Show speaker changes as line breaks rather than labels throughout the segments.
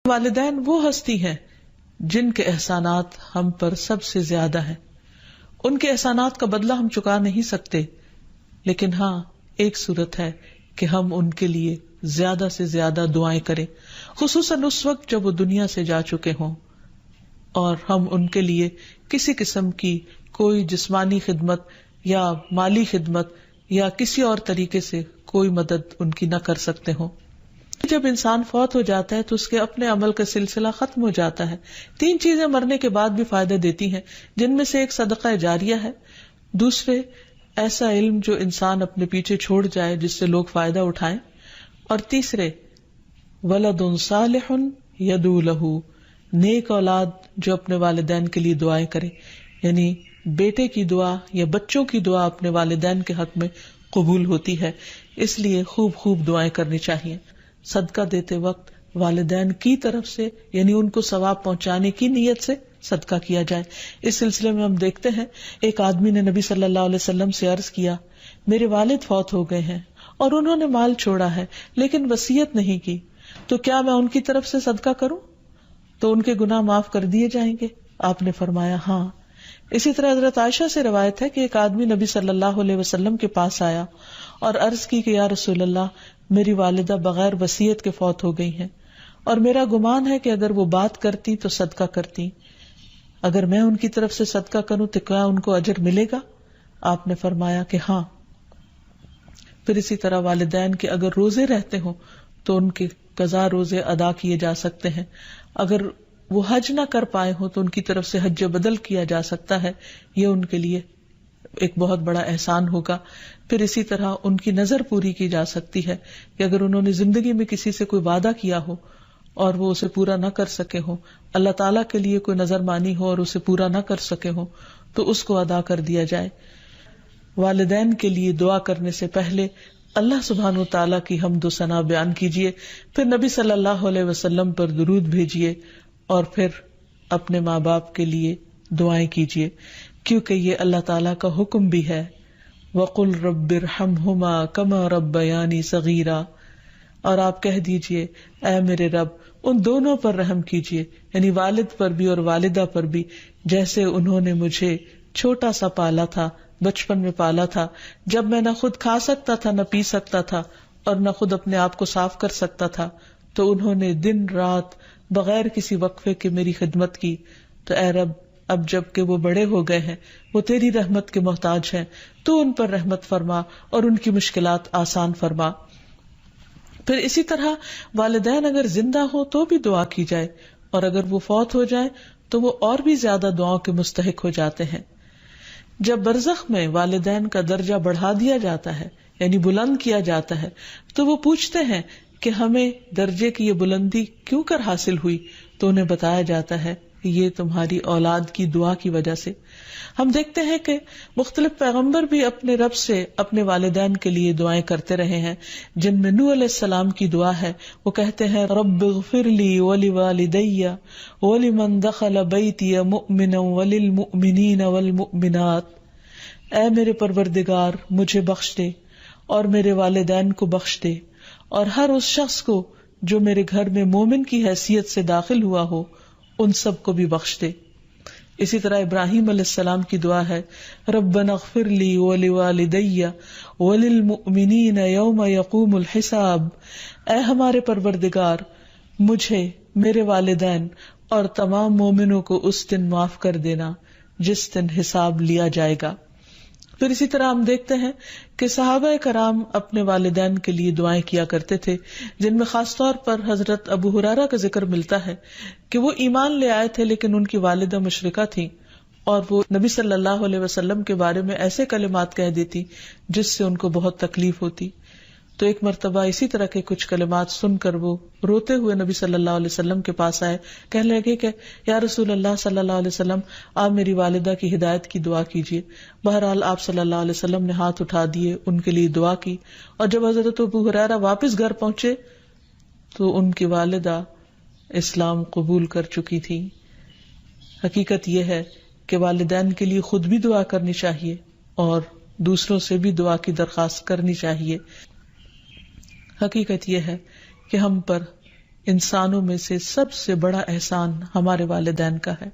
والدین وہ ہستی ہیں جن کے احسانات ہم پر سب سے زیادہ ہیں. ان کے احسانات کا بدلہ ہم چکا نہیں سکتے، لیکن ہاں ایک صورت ہے کہ ہم ان کے لیے زیادہ سے زیادہ دعائیں کریں، خصوصاً اس وقت جب وہ دنیا سے جا چکے ہوں، اور ہم ان کے لیے کسی قسم کی کوئی جسمانی خدمت یا مالی خدمت یا کسی اور طریقے سے کوئی مدد ان کی نہ کر سکتے ہوں. جب انسان فوت ہو جاتا ہے تو اس کے اپنے عمل کا سلسلہ ختم ہو جاتا ہے. 3 چیزیں مرنے کے بعد بھی فائدہ دیتی ہیں، جن میں سے ایک صدقہ جاریہ ہے، دوسرے ایسا علم جو انسان اپنے پیچھے چھوڑ جائے جس سے لوگ فائدہ اٹھائیں، اور تیسرے ولد صالح یدعو لہ، نیک اولاد جو اپنے والدین کے لیے دعائیں کرے. یعنی بیٹے کی دعا یا بچوں کی دعا اپنے والدین کے حق میں قبول ہوتی ہے، اس لیے خوب خوب دعائیں کرنی چاہیے. صدقہ دیتے وقت والدین کی طرف سے یعنی ان کو ثواب پہنچانے کی نیت سے صدقہ کیا جائے. اس سلسلے میں ہم دیکھتے ہیں ایک آدمی نے نبی صلی اللہ علیہ وسلم سے عرض کیا، میرے والد فوت ہو گئے ہیں اور انہوں نے مال چھوڑا ہے لیکن وصیت نہیں کی، تو کیا میں ان کی طرف سے صدقہ کروں تو ان کے گناہ معاف کر دیے جائیں گے؟ آپ نے فرمایا ہاں. اسی طرح حضرت عائشہ سے روایت ہے کہ ایک آدمی نبی صلی اللہ علیہ وسلم کے پاس آیا اور عرض کی کہ یا رسول اللہ، میری والدہ بغیر وصیت کے فوت ہو گئی ہیں اور میرا گمان ہے کہ اگر وہ بات کرتی تو صدقہ کرتی، اگر میں ان کی طرف سے صدقہ کروں تو کیا ان کو اجر ملے گا؟ آپ نے فرمایا کہ ہاں. پھر اسی طرح والدین کے اگر روزے رہتے ہوں تو ان کے قضا روزے ادا کیے جا سکتے ہیں. اگر وہ حج نہ کر پائے ہوں تو ان کی طرف سے حج بدل کیا جا سکتا ہے، یہ ان کے لیے ایک بہت بڑا احسان ہوگا. پھر اسی طرح ان کی نظر پوری کی جا سکتی ہے کہ اگر انہوں نے زندگی میں کسی سے کوئی وعدہ کیا ہو اور وہ اسے پورا نہ کر سکے ہو، اللہ تعالیٰ کے لیے کوئی نظر مانی ہو اور اسے پورا نہ کر سکے ہو، تو اس کو ادا کر دیا جائے. والدین کے لیے دعا کرنے سے پہلے اللہ سبحانہ وتعالیٰ کی حمد و ثنا بیان کیجیے، پھر نبی صلی اللہ علیہ وسلم پر درود بھیجیے اور پھر اپنے ماں باپ کے لیے دعائیں کیجیے، کیونکہ یہ اللہ تعالیٰ کا حکم بھی ہے، وَقُلْ رَبِّ ارْحَمْهُمَا كَمَا رَبَّيَانِي صَغِيرًا، اور آپ کہہ دیجئے اے میرے رب ان دونوں پر رحم کیجیے، یعنی والد پر بھی اور والدہ پر بھی، جیسے انہوں نے مجھے چھوٹا سا پالا تھا، بچپن میں پالا تھا، جب میں نہ خود کھا سکتا تھا نہ پی سکتا تھا اور نہ خود اپنے آپ کو صاف کر سکتا تھا، تو انہوں نے دن رات بغیر کسی وقفے کے میری خدمت کی. تو اے رب اب جب کہ وہ بڑے ہو گئے ہیں، وہ تیری رحمت کے محتاج ہیں، تو ان پر رحمت فرما اور ان کی مشکلات آسان فرما. پھر اسی طرح والدین اگر زندہ ہو تو بھی دعا کی جائے، اور اگر وہ فوت ہو جائے تو وہ اور بھی زیادہ دعاؤں کے مستحق ہو جاتے ہیں. جب برزخ میں والدین کا درجہ بڑھا دیا جاتا ہے یعنی بلند کیا جاتا ہے تو وہ پوچھتے ہیں کہ ہمیں درجے کی یہ بلندی کیوں کر حاصل ہوئی، تو انہیں بتایا جاتا ہے کہ یہ تمہاری اولاد کی دعا کی وجہ سے. ہم دیکھتے ہیں کہ مختلف پیغمبر بھی اپنے رب سے اپنے والدین کے لیے دعائیں کرتے رہے ہیں، جن میں نوح علیہ السلام کی دعا ہے. وہ کہتے ہیں رب اغفر لی ولوالدی ولمن دخل بیتی مؤمنا وللمؤمنین والمؤمنات، اے میرے پروردگار مجھے بخش دے اور میرے والدین کو بخش دے اور ہر اس شخص کو جو میرے گھر میں مومن کی حیثیت سے داخل ہوا ہو ان سب کو بھی بخش دے. اسی طرح ابراہیم علیہ السلام کی دعا ہے ربنا اغفر لی ولوالدی وللمؤمنین یوم یقوم الحساب، اے ہمارے پروردگار مجھے، میرے والدین اور تمام مومنوں کو اس دن معاف کر دینا جس دن حساب لیا جائے گا. پھر اسی طرح ہم دیکھتے ہیں کہ صحابہ کرام اپنے والدین کے لیے دعائیں کیا کرتے تھے، جن میں خاص طور پر حضرت ابو ہریرہ کا ذکر ملتا ہے کہ وہ ایمان لے آئے تھے لیکن ان کی والدہ مشرکہ تھیں، اور وہ نبی صلی اللہ علیہ وسلم کے بارے میں ایسے کلمات کہہ دیتی جس سے ان کو بہت تکلیف ہوتی. تو ایک مرتبہ اسی طرح کے کچھ کلمات سن کر وہ روتے ہوئے نبی صلی اللہ علیہ وسلم کے پاس آئے، کہنے لگے کہ یا رسول اللہ صلی اللہ علیہ وسلم آپ میری والدہ کی ہدایت کی دعا کیجیے. بہرحال آپ صلی اللہ علیہ وسلم نے ہاتھ اٹھا دیے، ان کے لیے دعا کی، اور جب حضرت ابو ہریرہ واپس گھر پہنچے تو ان کی والدہ اسلام قبول کر چکی تھی. حقیقت یہ ہے کہ والدین کے لیے خود بھی دعا کرنی چاہیے اور دوسروں سے بھی دعا کی درخواست کرنی چاہیے. حقیقت یہ ہے کہ ہم پر انسانوں میں سے سب سے بڑا احسان ہمارے والدین کا ہے.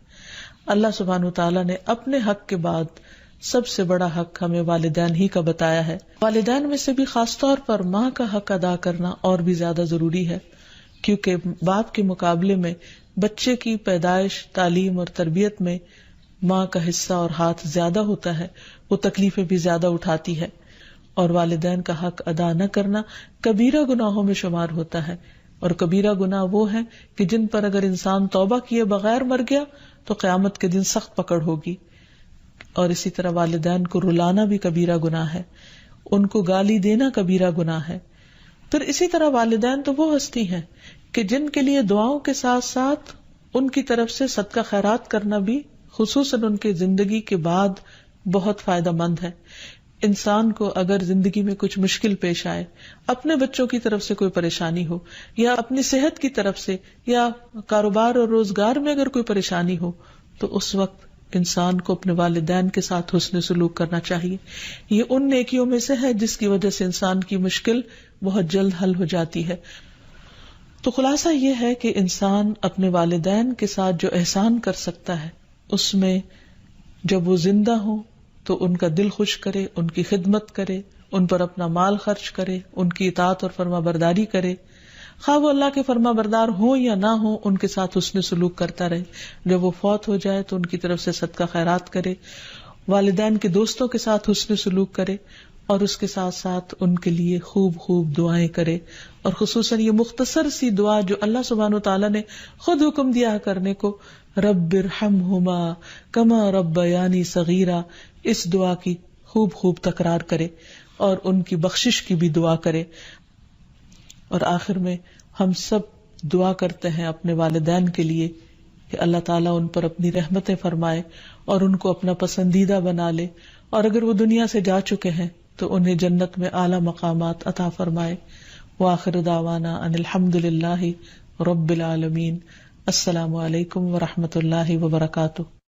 اللہ سبحانہ وتعالی نے اپنے حق کے بعد سب سے بڑا حق ہمیں والدین ہی کا بتایا ہے. والدین میں سے بھی خاص طور پر ماں کا حق ادا کرنا اور بھی زیادہ ضروری ہے، کیونکہ باپ کے مقابلے میں بچے کی پیدائش، تعلیم اور تربیت میں ماں کا حصہ اور ہاتھ زیادہ ہوتا ہے، وہ تکلیفیں بھی زیادہ اٹھاتی ہے، اور والدین کا حق ادا نہ کرنا کبیرہ گناہوں میں شمار ہوتا ہے. اور کبیرہ گناہ وہ ہیں کہ جن پر اگر انسان توبہ کیے بغیر مر گیا تو قیامت کے دن سخت پکڑ ہوگی. اور اسی طرح والدین کو رلانا بھی کبیرہ گناہ ہے، ان کو گالی دینا کبیرہ گناہ ہے. پھر اسی طرح والدین تو وہ ہستی ہیں کہ جن کے لیے دعاؤں کے ساتھ ساتھ ان کی طرف سے صدقہ خیرات کرنا بھی خصوصاً ان کی زندگی کے بعد بہت فائدہ مند ہے. انسان کو اگر زندگی میں کچھ مشکل پیش آئے، اپنے بچوں کی طرف سے کوئی پریشانی ہو، یا اپنی صحت کی طرف سے، یا کاروبار اور روزگار میں اگر کوئی پریشانی ہو، تو اس وقت انسان کو اپنے والدین کے ساتھ حسن سلوک کرنا چاہیے. یہ ان نیکیوں میں سے ہے جس کی وجہ سے انسان کی مشکل بہت جلد حل ہو جاتی ہے. تو خلاصہ یہ ہے کہ انسان اپنے والدین کے ساتھ جو احسان کر سکتا ہے، اس میں جب وہ زندہ ہوں تو ان کا دل خوش کرے، ان کی خدمت کرے، ان پر اپنا مال خرچ کرے، ان کی اطاعت اور فرما برداری کرے، خواہ وہ اللہ کے فرما بردار ہوں یا نہ ہوں، ان کے ساتھ حسن سلوک کرتا رہے. جب وہ فوت ہو جائے تو ان کی طرف سے صدقہ خیرات کرے، والدین کے دوستوں کے ساتھ حسن سلوک کرے، اور اس کے ساتھ ساتھ ان کے لیے خوب خوب دعائیں کرے. اور خصوصاً یہ مختصر سی دعا جو اللہ سبحانہ وتعالی نے خود حکم دیا کرنے کو، رب ارحمہما کما ربیانی صغیرا، اس دعا کی خوب خوب تکرار کرے اور ان کی بخشش کی بھی دعا کرے. اور آخر میں ہم سب دعا کرتے ہیں اپنے والدین کے لیے کہ اللہ تعالیٰ ان پر اپنی رحمتیں فرمائے اور ان کو اپنا پسندیدہ بنا لے، اور اگر وہ دنیا سے جا چکے ہیں تو انہیں جنت میں اعلیٰ مقامات عطا فرمائے. وآخر دعوانا ان الحمد للہ رب العالمین. السلام علیکم ورحمۃ اللہ وبرکاتہ.